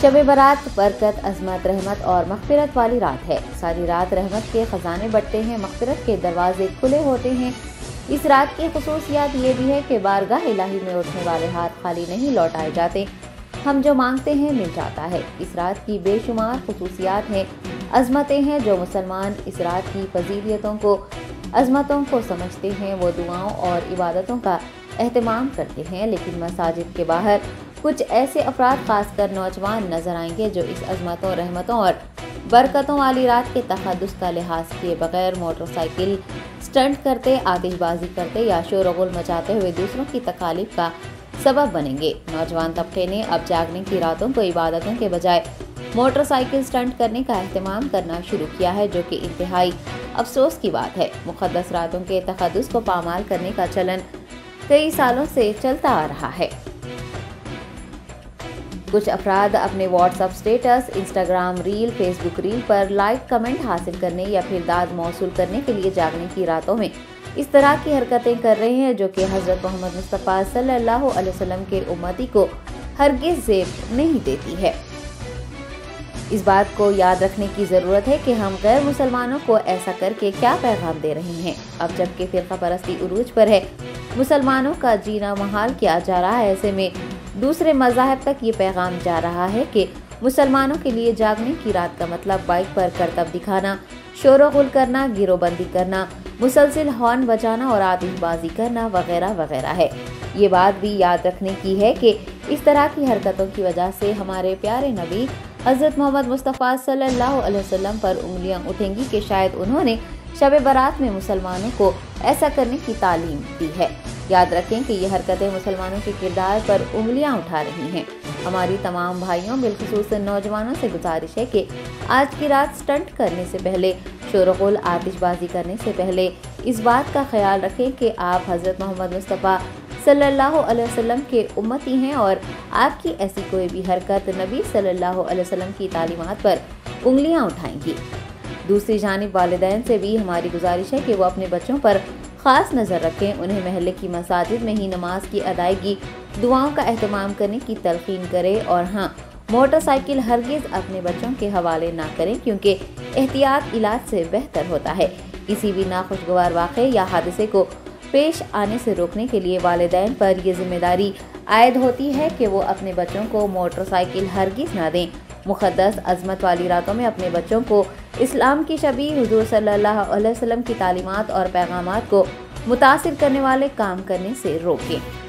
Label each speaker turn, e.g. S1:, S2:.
S1: شب برات برکت، عظمت، رحمت اور مغفرت والی رات ہے۔ ساری رات رحمت کے خزانے بٹتے ہیں، مغفرت کے دروازے کھلے ہوتے ہیں۔ اس رات کی خصوصیات یہ بھی ہے کہ بارگاہ الہی میں اٹھنے والے ہاتھ خالی نہیں لوٹائے جاتے، ہم جو مانگتے ہیں مل جاتا ہے۔ اس رات کی بے شمار خصوصیات ہیں، عظمتیں ہیں۔ جو مسلمان اس رات کی عظمتوں کو سمجھتے ہیں وہ دعاؤں اور عبادتوں کا اہتمام کرتے ہیں، لیکن مساجد کے باہر کچھ ایسے افراد، خاص کر نوجوان نظر آئیں گے جو اس عظمتوں، رحمتوں اور برکتوں والی رات کے تقدس کا لحاظ کیے بغیر موٹر سائیکل سٹنٹ کرتے، آتش بازی کرتے یا شور و غل مچاتے ہوئے دوسروں کی تکالیف کا سبب بنیں گے۔ نوجوان طبقے نے اب جاگنے کی راتوں کو عبادتوں کے بجائے موٹر سائیکل سٹنٹ کرنے کا اہتمام کرنا شروع کیا ہے، جو کہ انتہائی افسوس کی بات ہے۔ مقدس راتوں کے تقدس کو پامال کرنے کا چلن کئی سالوں سے چلتا آ رہا ہے۔ کچھ افراد اپنے WhatsApp status, Instagram reel, Facebook reel پر لائک، کمنٹ حاصل کرنے یا پھر داد موصول کرنے کے لیے جاگنے کی راتوں میں اس طرح کی حرکتیں کر رہے ہیں جو کہ حضرت محمد مصطفیٰ صلی اللہ علیہ وسلم کے امتی کو ہرگز زیب نہیں دیتی ہے۔ اس بات کو یاد رکھنے کی ضرورت ہے کہ ہم غیر مسلمانوں کو ایسا کر کے کیا پیغام دے رہے ہیں۔ اب جبکہ فرقہ پرستی عروج پر ہے، مسلمانوں کا جینا محال کیا جا رہا ہے، ایسے میں دوسرے مذاہب تک یہ پیغام جا رہا ہے کہ مسلمانوں کے لیے جاگنے کی رات کا مطلب بائک پر کرتب دکھانا، شور و غل کرنا، گروہ بندی کرنا، مسلسل ہارن بجانا اور آتش بازی کرنا وغیرہ وغیرہ ہے۔ یہ بات بھی یاد رکھنے کی ہے کہ اس طرح کی حرکتوں کی وجہ سے ہمارے پیارے نبی حضرت محمد مصطفیٰ صلی اللہ علیہ وسلم پر انگلیاں اٹھیں گی کہ شاید انہوں نے شب برات میں مسلمانوں کو ایسا کرنے کی تعلیم دی ہے۔ یاد رکھیں کہ یہ حرکتیں مسلمانوں کے کردار پر انگلیاں اٹھا رہی ہیں۔ ہماری تمام بھائیوں، بالخصوص نوجوانوں سے گزارش ہے کہ آج کی رات سٹنٹ کرنے سے پہلے، شور و غل، آتش بازی کرنے سے پہلے اس بات کا خیال رکھیں کہ آپ حضرت محمد مصطفیٰ صلی اللہ علیہ وسلم کے امتی ہیں اور آپ کی ایسی کوئی بھی حرکت نبی صلی اللہ علیہ وسلم کی تعلیمات پر انگلیاں اٹھائیں گی۔ دوسری جانب والدین سے بھی ہماری گزارش ہے کہ وہ اپنے بچوں پر خاص نظر رکھیں، انہیں محلے کی مساجد میں ہی نماز کی ادائیگی، دعاؤں کا اہتمام کرنے کی تلقین کرے، اور ہاں، موٹر سائیکل ہرگز اپنے بچوں کے حوالے نہ کریں کیونکہ احتیاط علاج سے بہتر ہوتا ہے۔ کسی بھی ناخوشگوار واقعے یا حادثے کو پیش آنے سے روکنے کے لیے والدین پر یہ ذمہ داری عائد ہوتی ہے کہ وہ اپنے بچوں کو موٹر سائیکل ہرگز نہ دیں۔ مقدس عظمت والی راتوں میں اپنے بچوں کو اسلام کی شبیہ حضور صلی اللہ علیہ وسلم کی تعلیمات اور پیغامات کو متاثر کرنے والے کام کرنے سے روکیں۔